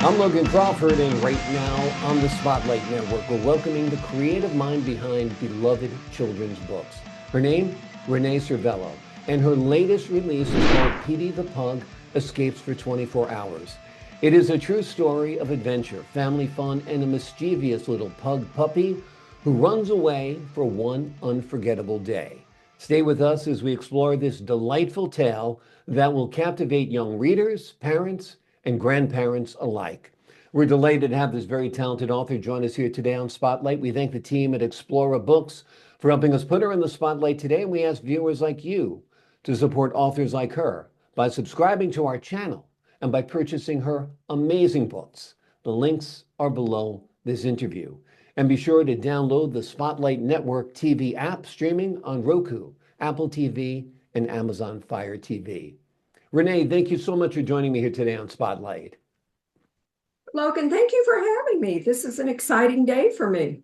I'm Logan Crawford, and right now on the Spotlight Network, we're welcoming the creative mind behind beloved children's books. Her name, Renee Servello, and her latest release is called Petey The Pug Escapes for 24 Hours. It is a true story of adventure, family fun, and a mischievous little pug puppy who runs away for one unforgettable day. Stay with us as we explore this delightful tale that will captivate young readers, parents, and grandparents alike. We're delighted to have this very talented author join us here today on Spotlight. We thank the team at Explora Books for helping us put her in the spotlight today, and we ask viewers like you to support authors like her by subscribing to our channel and by purchasing her amazing books. The links are below this interview. And be sure to download the Spotlight Network TV app streaming on Roku, Apple TV, and Amazon Fire TV. Renee, thank you so much for joining me here today on Spotlight. Logan, thank you for having me. This is an exciting day for me.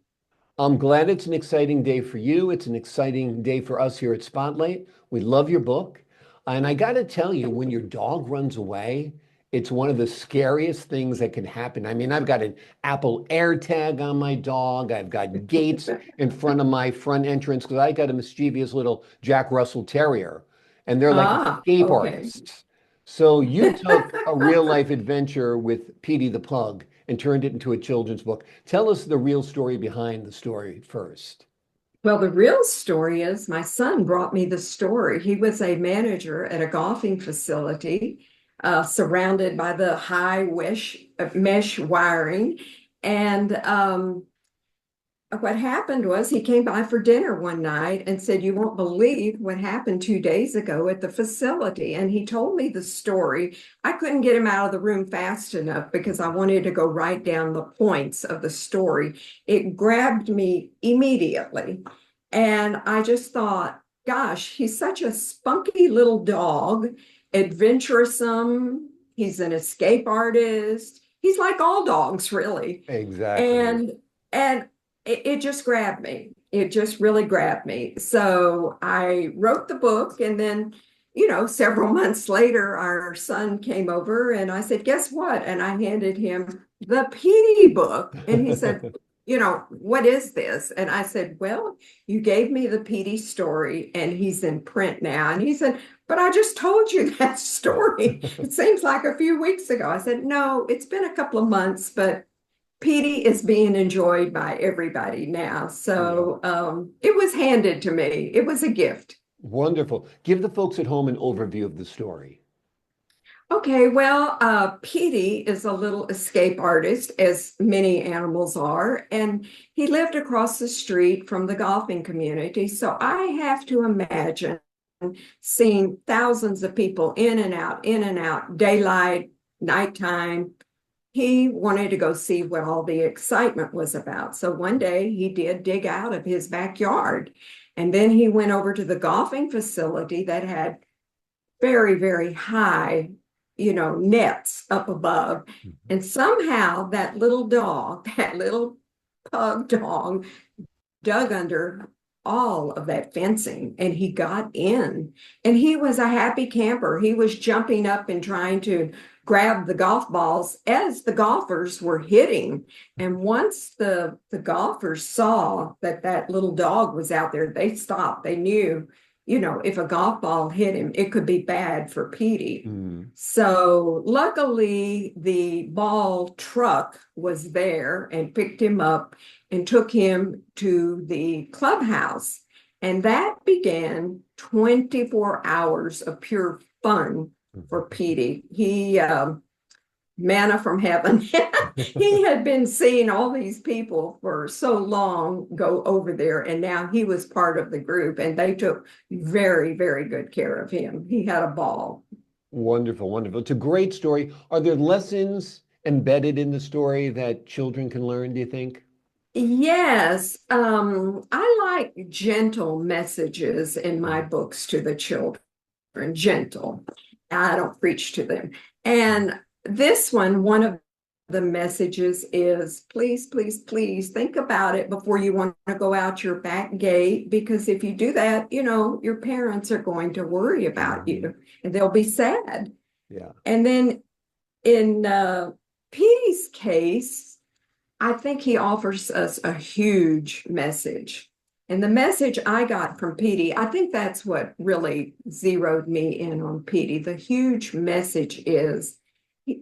I'm glad it's an exciting day for you. It's an exciting day for us here at Spotlight. We love your book. And I got to tell you, when your dog runs away, it's one of the scariest things that can happen. I mean, I've got an Apple AirTag on my dog. I've got gates in front of my front entrance because I got a mischievous little Jack Russell Terrier, and they're like escape artists. So you took a real life adventure with Petey the Pug and turned it into a children's book. Tell us the real story behind the story first. Well, the real story is my son brought me the story. He was a manager at a golfing facility, surrounded by the high mesh wiring. And what happened was he came by for dinner one night and said, "You won't believe what happened 2 days ago at the facility." And he told me the story. I couldn't get him out of the room fast enough because I wanted to go write down the points of the story. It grabbed me immediately. And I just thought, gosh, he's such a spunky little dog, adventuresome. He's an escape artist. He's like all dogs, really. Exactly. And it just grabbed me. It just really grabbed me. So I wrote the book, and then, several months later, our son came over and I said, "Guess what?" And I handed him the Petey book. And he said, "What is this?" And I said, "Well, you gave me the Petey story and he's in print now." And he said, "But I just told you that story. It seems like a few weeks ago." I said, "No, it's been a couple of months, but Petey is being enjoyed by everybody now." So it was handed to me. It was a gift. Wonderful. Give the folks at home an overview of the story. Okay, well, Petey is a little escape artist, as many animals are, and he lived across the street from the golfing community. So I have to imagine seeing thousands of people in and out, daylight, nighttime. He wanted to go see what all the excitement was about. So one day he did dig out of his backyard, and then he went over to the golfing facility that had very, very high, nets up above. And somehow that little dog, that little pug dog, dug under all of that fencing and he got in, and he was a happy camper. He was jumping up and trying to grab the golf balls as the golfers were hitting. And once the golfers saw that little dog was out there, they stopped. They knew, if a golf ball hit him, it could be bad for Petey. So luckily the ball truck was there and picked him up and took him to the clubhouse. And that began 24 hours of pure fun for Petey. He, manna from heaven. He had been seeing all these people for so long go over there, and now he was part of the group, and they took very, very good care of him. He had a ball. Wonderful, wonderful. It's a great story. Are there lessons embedded in the story that children can learn, do you think? Yes, I like gentle messages in my books to the children. Gentle. I don't preach to them. And this one of the messages is, please, please, please think about it before you want to go out your back gate, because if you do that, your parents are going to worry about you and they'll be sad. Yeah. And then in Petey's case, I think he offers us a huge message. And the message I got from Petey, I think that's what really zeroed me in on Petey. The huge message is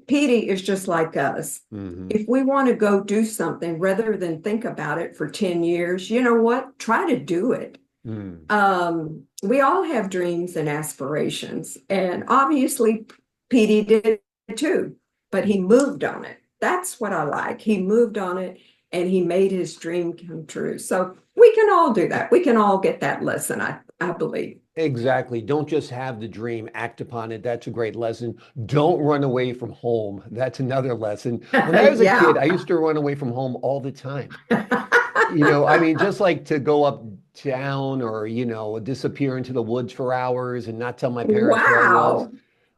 Petey is just like us. If we want to go do something rather than think about it for 10 years, you know what? Try to do it. We all have dreams and aspirations, and obviously Petey did too, but he moved on it. That's what I like. He moved on it and he made his dream come true. So we can all do that. We can all get that lesson, I believe. Exactly. Don't just have the dream, act upon it. That's a great lesson. Don't run away from home. That's another lesson. When I was a kid, I used to run away from home all the time. I mean, just like to go uptown or, disappear into the woods for hours and not tell my parents where I was. Wow.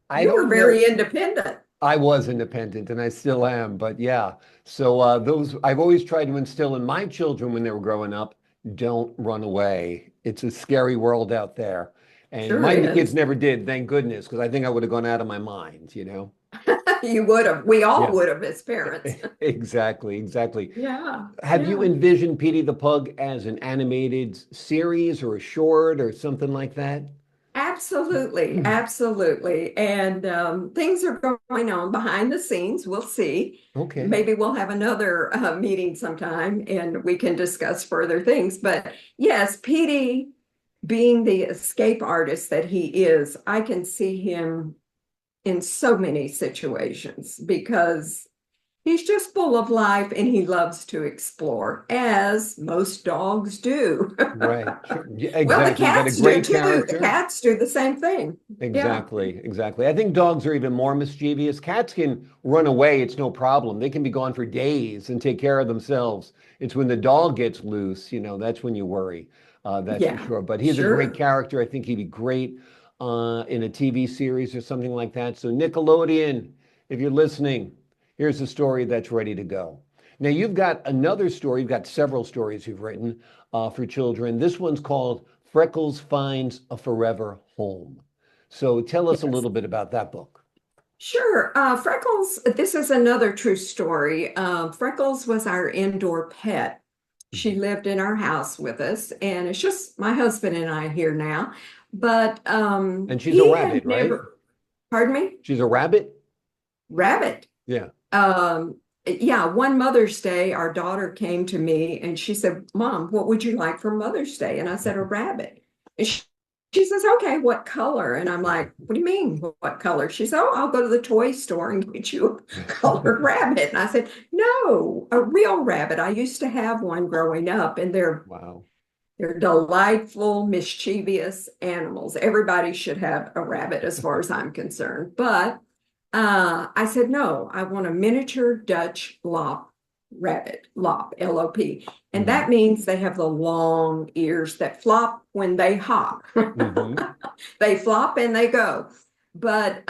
I You were don't know. very independent. I was independent and I still am, but yeah. So those I've always tried to instill in my children when they were growing up, don't run away. It's a scary world out there. And Sure my kids is. never did, thank goodness, because I think I would have gone out of my mind, You would have. We all Yeah, would have as parents. exactly, exactly. Yeah. Have you Yeah. envisioned Petey the Pug as an animated series or a short or something like that? Absolutely, absolutely. And things are going on behind the scenes. We'll see. Okay. Maybe we'll have another meeting sometime and we can discuss further things. But yes, Petey, being the escape artist that he is, I can see him in so many situations because he's just full of life and he loves to explore, as most dogs do. Right. Sure. Yeah, Well, the exactly. You got a cats do great too. The character. cats do the same thing. Yeah. Exactly, exactly. I think dogs are even more mischievous. Cats can run away, it's no problem. They can be gone for days and take care of themselves. It's when the dog gets loose, that's when you worry. That's for Yeah, sure. But he's a great sure. character. I think he'd be great in a TV series or something like that. So Nickelodeon, if you're listening, here's a story that's ready to go. Now you've got another story. You've got several stories you've written for children. This one's called Freckles Finds a Forever Home. So tell us a Yes. little bit about that book. Sure. Freckles, this is another true story. Freckles was our indoor pet. She Mhm. lived in our house with us, and it's just my husband and I here now. But And she's a he had rabbit, right? never, pardon me, She's a rabbit? rabbit. Yeah. Yeah, one Mother's Day, our daughter came to me and she said, Mom, what would you like for Mother's Day? And I said, a rabbit. And she says, okay, what color? And I'm like, what do you mean, what color? She said, oh, I'll go to the toy store and get you a colored rabbit. And I said, no, a real rabbit. I used to have one growing up, and Wow. they're delightful, mischievous animals. Everybody should have a rabbit as far as I'm concerned. But I said, no, I want a miniature Dutch lop rabbit, lop, L-O-P. And Hmm. that means they have the long ears that flop when they hop. Hmm. They flop and they go. But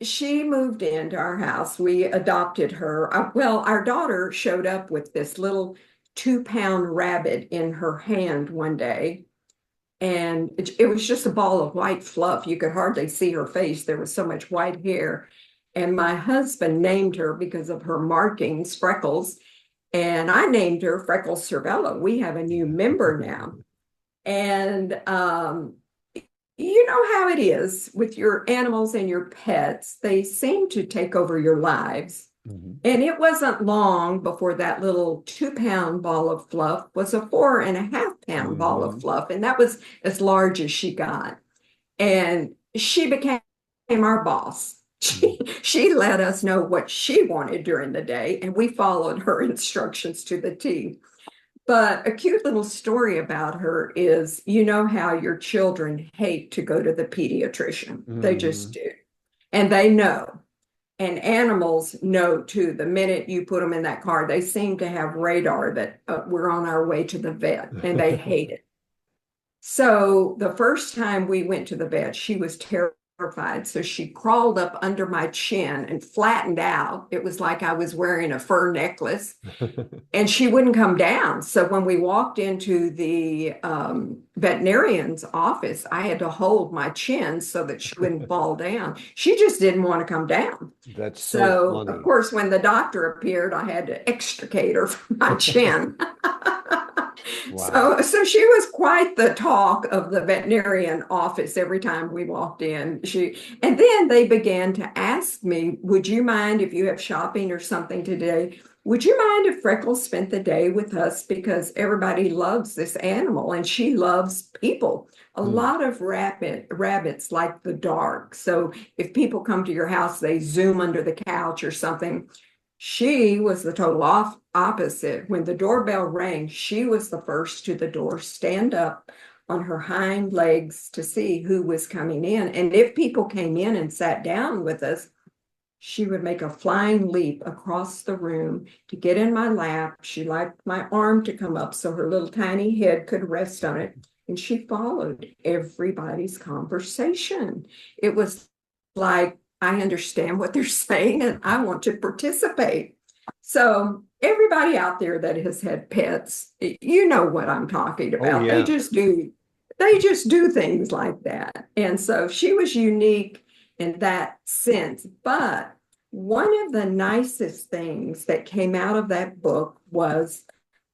she moved into our house. We adopted her. Well, our daughter showed up with this little 2-pound rabbit in her hand one day. And it was just a ball of white fluff. You could hardly see her face. There was so much white hair. And my husband named her because of her markings, Freckles. And I named her Freckles Servello. We have a new member now. And you know how it is with your animals and your pets. They seem to take over your lives. Hmm. And it wasn't long before that little 2-pound ball of fluff was a 4.5-pound ball of Hmm. fluff. And that was as large as she got. And she became our boss. She let us know what she wanted during the day, and we followed her instructions to the T. But a cute little story about her is, you know how your children hate to go to the pediatrician. They just Hmm. do. And they know. And animals know too. The minute you put them in that car, they seem to have radar that we're on our way to the vet, and they hate it. So the first time we went to the vet, she was terrified terrified. So she crawled up under my chin and flattened out. It was like I was wearing a fur necklace, and she wouldn't come down. So when we walked into the veterinarian's office, I had to hold my chin so that she wouldn't fall down. She just didn't want to come down. That's so So, funny. of course, when the doctor appeared, I had to extricate her from my chin. Wow. So she was quite the talk of the veterinarian office every time we walked in. And then they began to ask me, would you mind if you have shopping or something today? Would you mind if Freckles spent the day with us? Because everybody loves this animal and she loves people. A lot of rabbits like the dark. So if people come to your house, they zoom under the couch or something. She was the total opposite. When the doorbell rang, she was the first to the door, stand up on her hind legs to see who was coming in. And if people came in and sat down with us, she would make a flying leap across the room to get in my lap. She liked my arm to come up so her little tiny head could rest on it. And she followed everybody's conversation. It was like, I understand what they're saying and I want to participate. So everybody out there that has had pets, you know what I'm talking about. Oh, yeah. They just do things like that. And so she was unique in that sense. But one of the nicest things that came out of that book was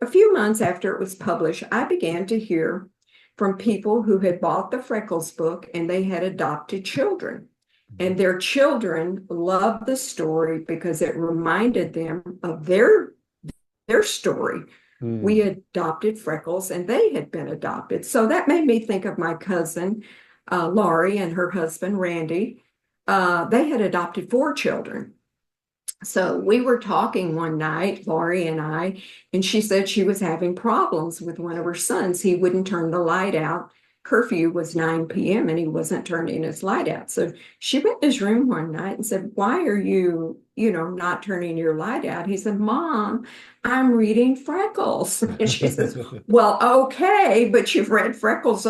a few months after it was published, I began to hear from people who had bought the Freckles book and they had adopted children. And their children loved the story because it reminded them of their story. We adopted Freckles and they had been adopted. So that made me think of my cousin, Laurie, and her husband, Randy. They had adopted 4 children. So we were talking one night, Laurie and I, and she said she was having problems with one of her sons. He wouldn't turn the light out. Curfew was 9 p.m. and he wasn't turning his light out. So she went in his room one night and said, why are you, not turning your light out? He said, Mom, I'm reading Freckles. And she says, well, okay, but you've read Freckles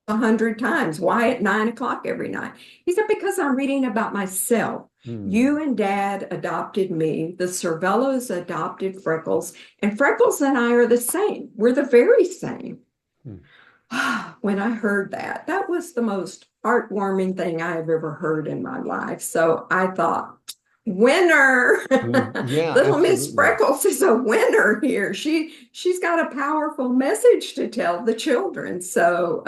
100 times. Why at 9 o'clock every night? He said, because I'm reading about myself. You and Dad adopted me. The Servellos adopted Freckles. And Freckles and I are the same. We're the very same. When I heard that, that was the most heartwarming thing I have ever heard in my life. So I thought, winner. Yeah, Little Miss absolutely. Freckles is a winner here. She's got a powerful message to tell the children. So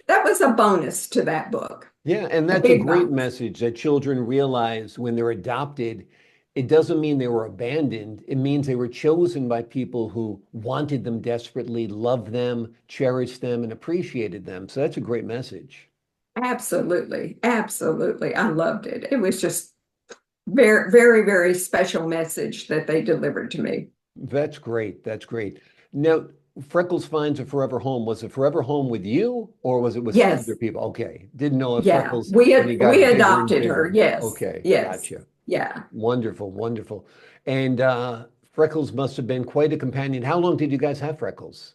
that was a bonus to that book. Yeah, and that's a big great bonus. message that children realize when they're adopted. It doesn't mean they were abandoned. It means they were chosen by people who wanted them desperately, loved them, cherished them, and appreciated them. So that's a great message. Absolutely. Absolutely. I loved it. It was just very, very, very special message that they delivered to me. That's great. That's great. Now, Freckles finds a forever home. Was it forever home with you or was it with some Yes. other people? Okay. Didn't know if Yeah. Freckles, We when he got we bigger and adopted her. bigger. Yes. Okay. Yes. Gotcha. Yeah. Wonderful. Wonderful. And Freckles must have been quite a companion. How long did you guys have Freckles?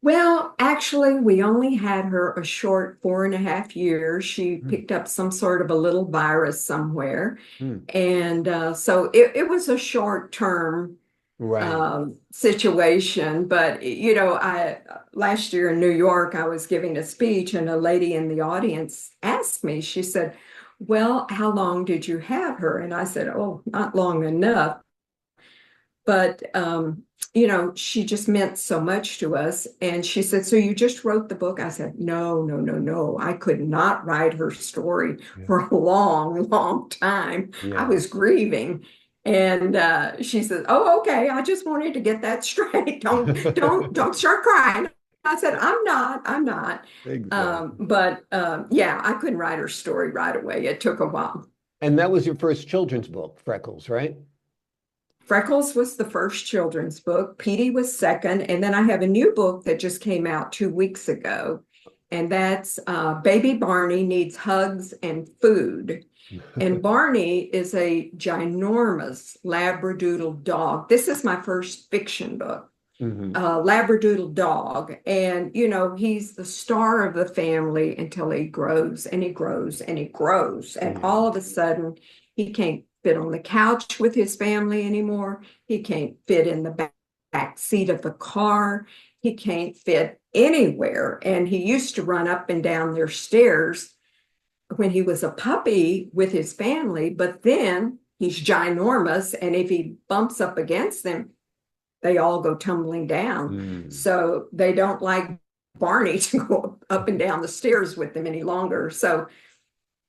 Well, actually, we only had her a short 4.5 years. She Hmm. picked up some sort of a little virus somewhere. Hmm. And so it was a short term Right. situation. But, I last year in New York, I was giving a speech and a lady in the audience asked me, she said, well, how long did you have her? And I said, oh, not long enough. But, she just meant so much to us. And she said, so you just wrote the book? I said, no, no, no, no. I could not write her story Yeah. for a long, long time. I Yeah. was grieving. And she said, oh, okay. I just wanted to get that straight. Don't start crying. I said, I'm not. Exactly. Yeah, I couldn't write her story right away. It took a while. And that was your first children's book, Freckles, right? Freckles was the first children's book. Petey was second. And then I have a new book that just came out 2 weeks ago. And that's Baby Barney Needs Hugs and Food. And Barney is a ginormous Labradoodle dog. This is my first fiction book. Hmm. Labradoodle dog. And, you know, he's the star of the family until he grows and he grows and he grows. And Yeah. all of a sudden, he can't fit on the couch with his family anymore. He can't fit in the back seat of the car. He can't fit anywhere. And he used to run up and down their stairs when he was a puppy with his family, but then he's ginormous. And if he bumps up against them, they all go tumbling down. Mm. So they don't like Barney to go up and down the stairs with them any longer. So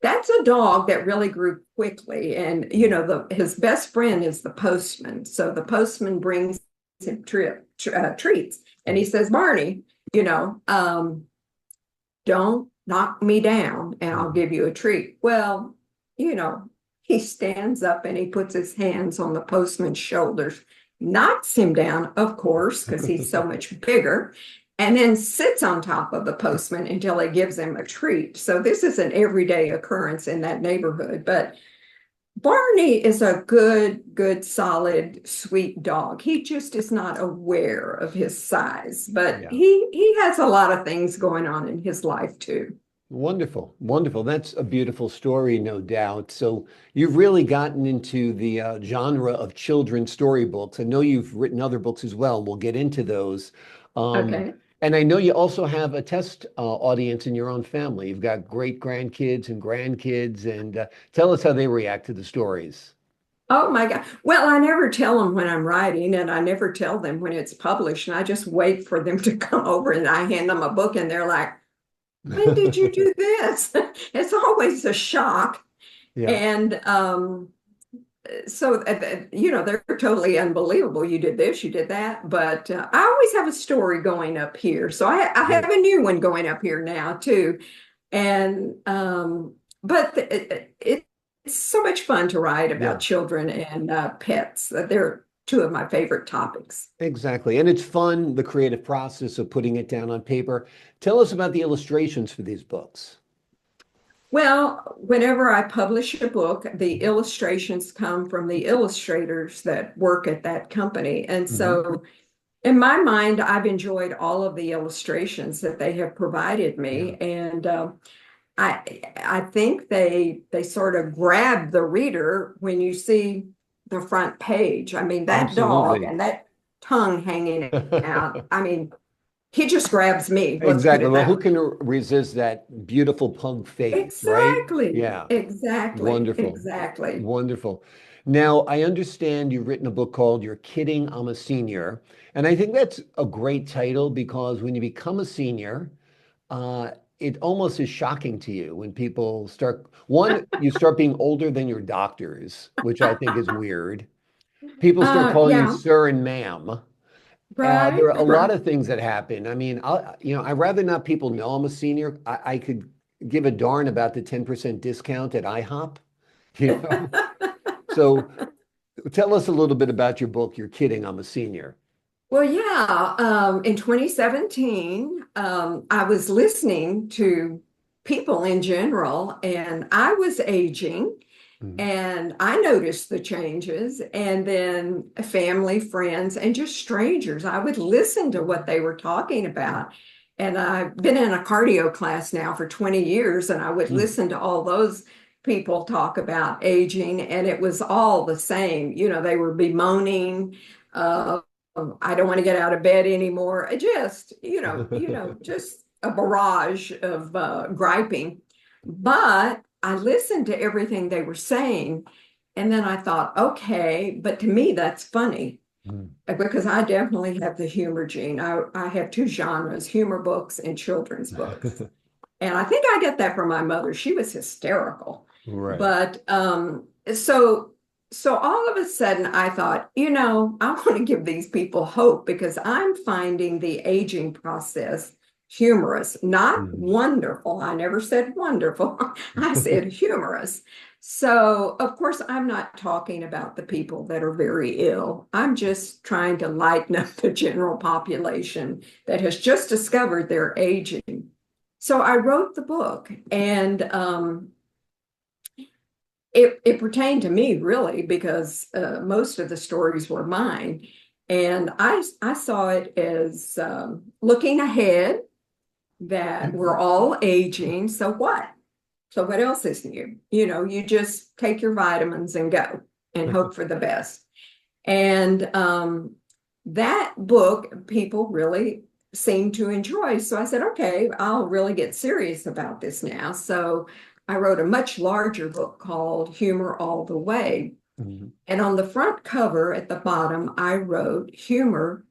that's a dog that really grew quickly. And, you know, his best friend is the postman. So the postman brings him treats. And he says, Barney, you know, don't knock me down and I'll give you a treat. Well, you know, he stands up and he puts his hands on the postman's shoulders, knocks him down, of course, because he's so much bigger, and then sits on top of the postman until he gives him a treat. So this is an everyday occurrence in that neighborhood. But Barney is a good, solid, sweet dog. He just is not aware of his size, but Yeah. he has a lot of things going on in his life too. Wonderful, wonderful. That's a beautiful story, no doubt. So you've really gotten into the genre of children's storybooks. I know you've written other books as well. We'll get into those. Um, Okay. and I know you also have a test audience in your own family. You've got great grandkids and grandkids, and tell us how they react to the stories. Oh my God. Well, I never tell them when I'm writing, and I never tell them when it's published. And I just wait for them to come over and I hand them a book and they're like, when did you do this? It's always a shock. Yeah. And so, you know, they're totally unbelievable. You did this, you did that. But I always have a story going up here. So I Right. have a new one going up here now, too. And, but it's so much fun to write Yeah. about children and pets. They're two of my favorite topics. Exactly. And it's fun, the creative process of putting it down on paper. Tell us about the illustrations for these books. Well, whenever I publish a book, the illustrations come from the illustrators that work at that company. And Hmm. so, in my mind, I've enjoyed all of the illustrations that they have provided Yeah, me. And I think they sort of grab the reader when you see the front page. I mean, that dog absolutely. and that tongue hanging out. I mean, he just grabs me. Let's put Exactly. it Well, that who way. can resist that beautiful pug face, right? Exactly, Yeah. exactly, Wonderful. exactly. Wonderful. Now, I understand you've written a book called You're Kidding, I'm a Senior. And I think that's a great title because when you become a senior, uh, it almost is shocking to you when people start, one, you start being older than your doctors, which I think is weird. People start calling you Yeah, sir and ma'am. There right, are a lot right. of things that happen. I mean, I'd rather not people know I'm a senior. I could give a darn about the 10% discount at IHOP, you know? So tell us a little bit about your book. You're kidding, I'm a senior. Well, yeah, in 2017, I was listening to people in general, and I was aging, Mhm. and I noticed the changes, and then family, friends, and just strangers. I would listen to what they were talking about. And I've been in a cardio class now for 20 years, and I would Mm. listen to all those people talk about aging, and it was all the same. You know, they were bemoaning, uh, I don't want to get out of bed anymore. Just, just a barrage of griping. But I listened to everything they were saying. And then I thought, okay, but to me, that's funny Mm. because I definitely have the humor gene. I have two genres, humor books and children's books. And I think I get that from my mother. She was hysterical. Right. But so all of a sudden I thought, I want to give these people hope because I'm finding the aging process humorous, not Mhm. wonderful. I never said wonderful. I said humorous. So, of course, I'm not talking about the people that are very ill. I'm just trying to lighten up the general population that has just discovered they're aging. So I wrote the book, and it pertained to me really because most of the stories were mine. And I saw it as looking ahead, that we're all aging. So what? So what else is new? You know, you just take your vitamins and go and hope for the best. And that book people really seem to enjoy. So I said, okay, I'll really get serious about this now. So I wrote a much larger book called Humor All the Way. Mhm. And on the front cover at the bottom, I wrote, humor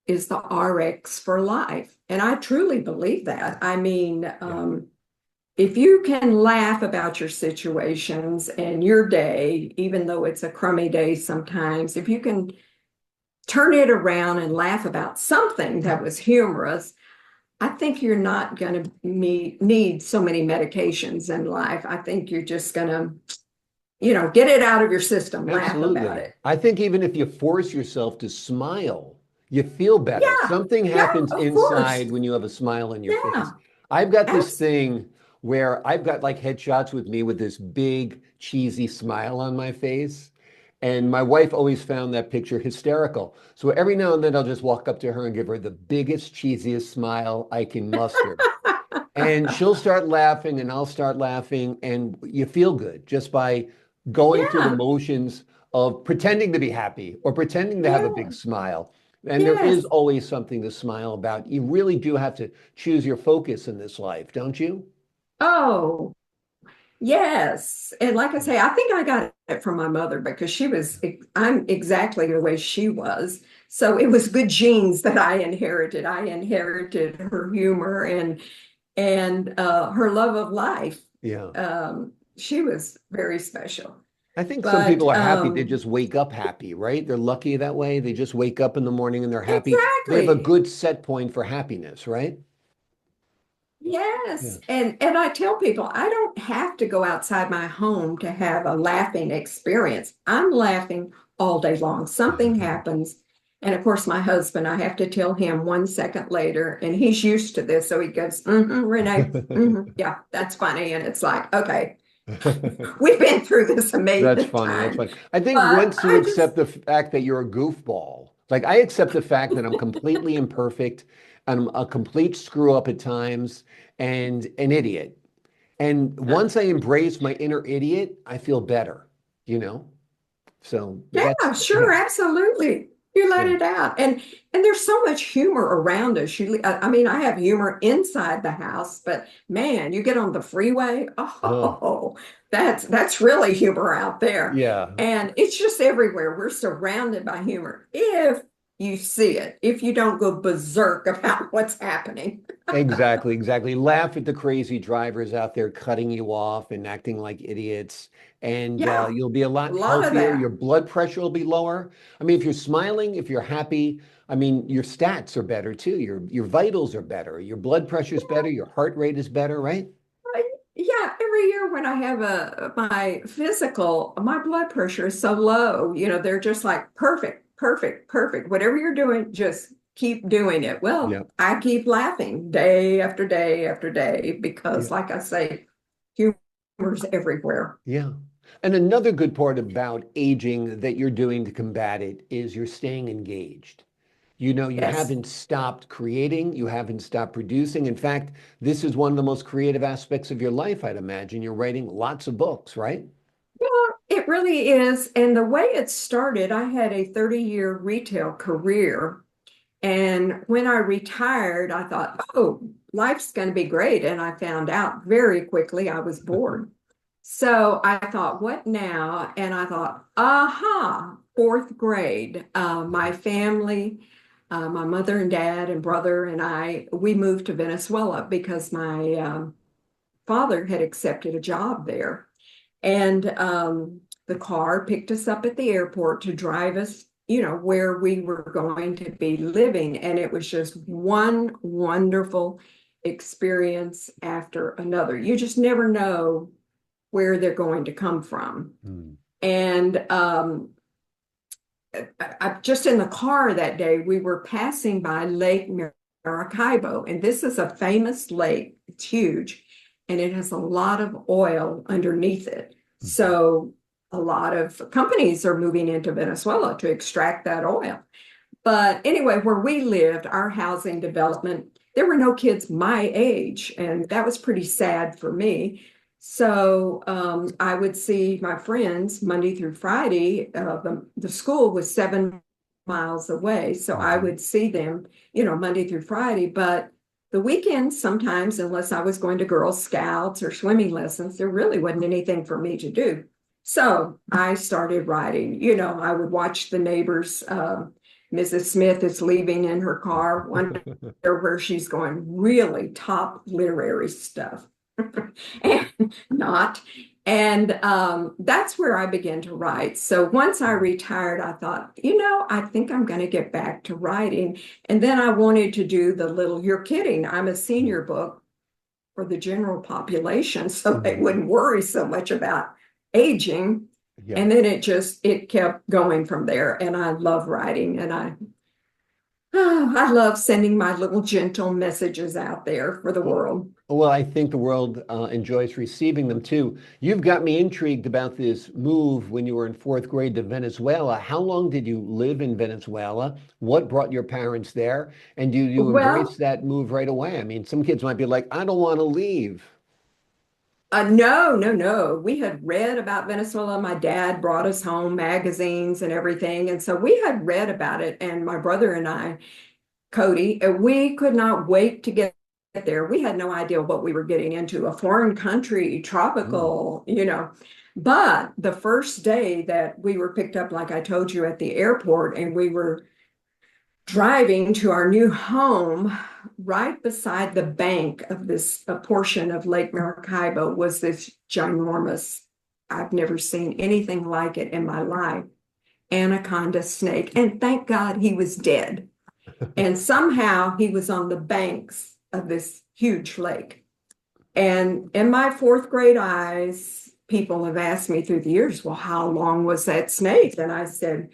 is the RX for life. And I truly believe that. I mean, if you can laugh about your situations and your day, even though it's a crummy day sometimes, if you can turn it around and laugh about something that was humorous, I think you're not going to need so many medications in life. I think you're just going to, get it out of your system, laugh about Absolutely. it. I think even if you force yourself to smile, you feel better. Yeah, Something yeah, happens of course. inside when you have a smile on your face. Yeah, I've got this abs thing where I've got like headshots with me with this big cheesy smile on my face. And my wife always found that picture hysterical. So every now and then I'll just walk up to her and give her the biggest, cheesiest smile I can muster. And she'll start laughing and I'll start laughing, and you feel good just by going through the Yeah, motions of pretending to be happy or pretending to have a big yeah, smile. And there is yes. always something to smile about. You really do have to choose your focus in this life, don't you? Oh, yes. And like I say, I think I got it from my mother because I'm exactly the way she was. So it was good genes that I inherited. I inherited her humor and her love of life. Yeah. She was very special. I think some But people are happy. They just wake up happy, right? They're lucky that way. They just wake up in the morning and they're happy. They have a exactly. good set point for happiness, right? Yes. Yes. And I tell people I don't have to go outside my home to have a laughing experience. I'm laughing all day long. Something happens. And of course, my husband, I have to tell him 1 second later, and he's used to this. So he goes, Renee, yeah, that's funny. And it's like, okay, we've been through this a That's million funny. That's times. funny. I think But once you I just, accept the fact that you're a goofball, like I accept the fact that I'm completely imperfect and I'm a complete screw up at times and an idiot. And once I embrace my inner idiot, I feel better, you know? So yeah, that's, sure, yeah, absolutely. You let yeah. it out. And there's so much humor around us. I mean, I have humor inside the house, but man, you get on the freeway, Oh, oh, that's really humor out there. yeah. And it's just everywhere. We're surrounded by humor if you see it, if you don't go berserk about what's happening. Exactly, exactly. Laugh at the crazy drivers out there cutting you off and acting like idiots, and Yeah, you'll be a a lot lot of healthier. Your that. blood pressure will be lower. I mean, if you're smiling, if you're happy, I mean, your stats are better too. Your vitals are better. Your blood pressure is better. Your heart rate is better, right? Yeah, every year when I have my physical, my blood pressure is so low. They're just like perfect, perfect, perfect. Whatever you're doing, just keep doing it. Well, Yeah, I keep laughing day after day after day yeah, because, like I say, humor's everywhere. yeah. And another good part about aging that you're doing to combat it is you're staying engaged. You know, you Yes. haven't stopped creating, you haven't stopped producing. In fact, this is one of the most creative aspects of your life, I'd imagine. You're writing lots of books, right? Well, it really is. And the way it started, I had a 30-year retail career. And when I retired, I thought, oh, life's going to be great. And I found out very quickly I was bored. So I thought, what now? And I thought, aha, fourth grade. My family, my mother and dad and brother and we moved to Venezuela because my father had accepted a job there. And the car picked us up at the airport to drive us, where we were going to be living. And it was just one wonderful experience after another. You just never know where they're going to come from. Mm. And just in the car that day, we were passing by Lake Maracaibo, and this is a famous lake. It's huge, and it has a lot of oil underneath it. Mhm. So a lot of companies are moving into Venezuela to extract that oil. But anyway, where we lived, our housing development, there were no kids my age, and that was pretty sad for me. So I would see my friends Monday through Friday. The school was 7 miles away, so I Mhm. would see them, Monday through Friday. But the weekends, sometimes, unless I was going to Girl Scouts or swimming lessons, there really wasn't anything for me to do. So I started writing. I would watch the neighbors. Mrs. Smith is leaving in her car, wonder where she's going, really top literary stuff. And not. And that's where I began to write. So once I retired, I thought, I think I'm going to get back to writing. And then I wanted to do the little, you're kidding, I'm a senior book for the general population, so they Mhm. wouldn't worry so much about aging. Yeah. And then it kept going from there. And I love writing, and I love sending my little gentle messages out there for the world. Well, I think the world enjoys receiving them too. You've got me intrigued about this move when you were in fourth grade to Venezuela. How long did you live in Venezuela? What brought your parents there? And do you embrace Well, that move right away? I mean, some kids might be like, I don't want to leave. no, no, no. We had read about Venezuela. My dad brought us home magazines and everything. And so we had read about it. And my brother and I, Cody, we could not wait to get there. We had no idea what we were getting into, a foreign country, Mm. tropical. But the first day that we were picked up, like I told you, at the airport, and we were driving to our new home, right beside the bank of this a portion of Lake Maracaibo was this ginormous, I've never seen anything like it in my life, anaconda snake. And thank God he was dead. And somehow he was on the banks of this huge lake. And in my fourth grade eyes, people have asked me through the years, well, how long was that snake? And I said,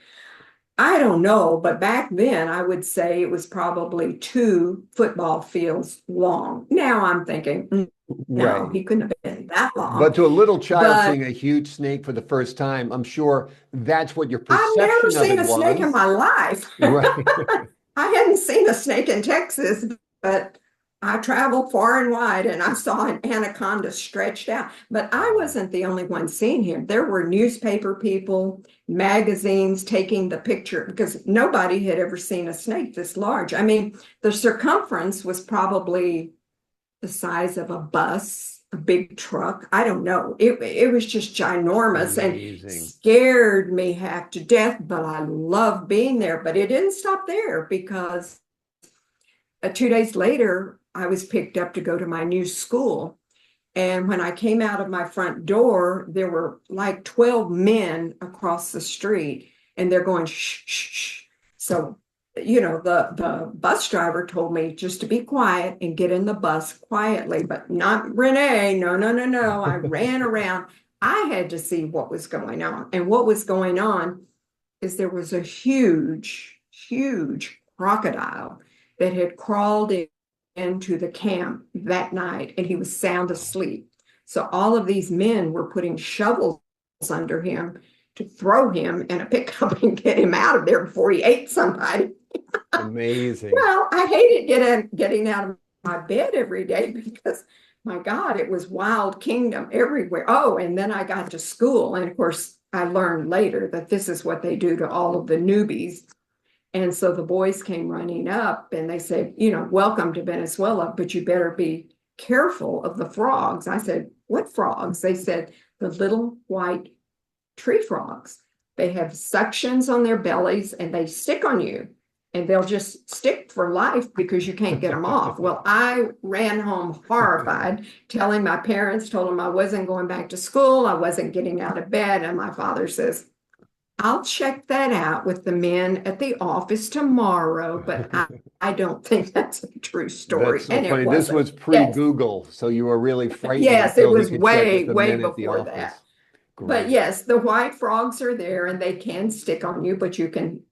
I don't know, but back then I would say it was probably 2 football fields long. Now I'm thinking, no, Right. he couldn't have been that But long. to a little child But seeing a huge snake for the first time, I'm sure that's what your I've never perception of seen it a snake in was. my life. Right. I hadn't seen a snake in Texas, but I traveled far and wide and I saw an anaconda stretched out. But I Wow. wasn't the only one seeing him. There were newspaper people, magazines taking the picture because nobody had ever seen a snake this large. I mean, the circumference was probably the size of a bus, a big truck. I don't know. It was just ginormous and Amazing. scared me half to death, but I loved being there. But it didn't stop there because 2 days later, I was picked up to go to my new school. And when I came out of my front door, there were like 12 men across the street, and they're going, shh, shh, shh. So, the bus driver told me just to be quiet and get in the bus quietly, but not Renee. No, no, no, no. I ran around. I had to see what was going on. And what was going on is there was a huge, huge crocodile that had crawled into the camp that night, and he was sound asleep. So all of these men were putting shovels under him to throw him in a pickup and get him out of there before he ate somebody. Amazing. Well, I hated getting out of my bed every day because, my God, it was wild kingdom everywhere. Oh, and then I got to school, and of course, I learned later that this is what they do to all of the newbies. And so the boys came running up and they said, welcome to Venezuela, but you better be careful of the frogs. I said, what frogs? They said, the little white tree frogs. They have suctions on their bellies and they stick on you, and they'll just stick for life because you can't get them off. Well, I ran home horrified, telling my parents, told them I wasn't going back to school. I wasn't getting out of bed. And my father says, I'll check that out with the men at the office tomorrow, but I don't think that's a true That's story. so And it funny. This wasn't. was Yes. pre-Google, so you were really frightened Yes, it until he was could check with way, the way men at the before that. office. But Great. yes, the white frogs are there and they can stick on you, but you can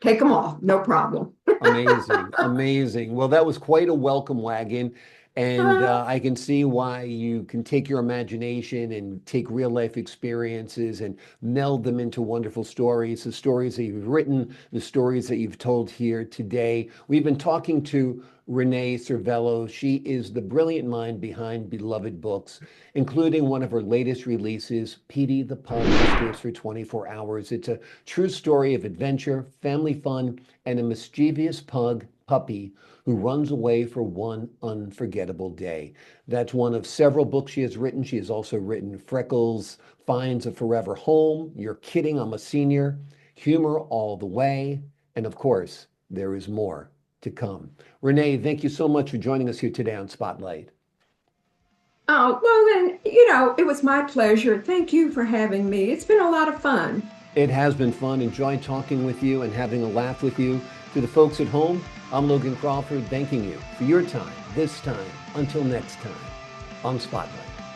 take them off, no problem. Amazing. Amazing. Well, that was quite a welcome wagon. And I can see why you can take your imagination and take real life experiences and meld them into wonderful stories, the stories that you've written, the stories that you've told here today. We've been talking to Renee Servello. She is the brilliant mind behind beloved books, including one of her latest releases, Petey The Pug Escapes for 24 Hours. It's a true story of adventure, family fun, and a mischievous puppy who runs away for one unforgettable day. That's one of several books she has written. She has also written Freckles Finds a Forever Home, You're Kidding, I'm a Senior, Humor All the Way, and of course, there is more to come. Renee, thank you so much for joining us here today on Spotlight. Oh, well, then, it was my pleasure. Thank you for having me. It's been a lot of fun. It has been fun. Enjoyed talking with you and having a laugh with you. To the folks at home, I'm Logan Crawford, thanking you for your time this time. Until next time on Spotlight.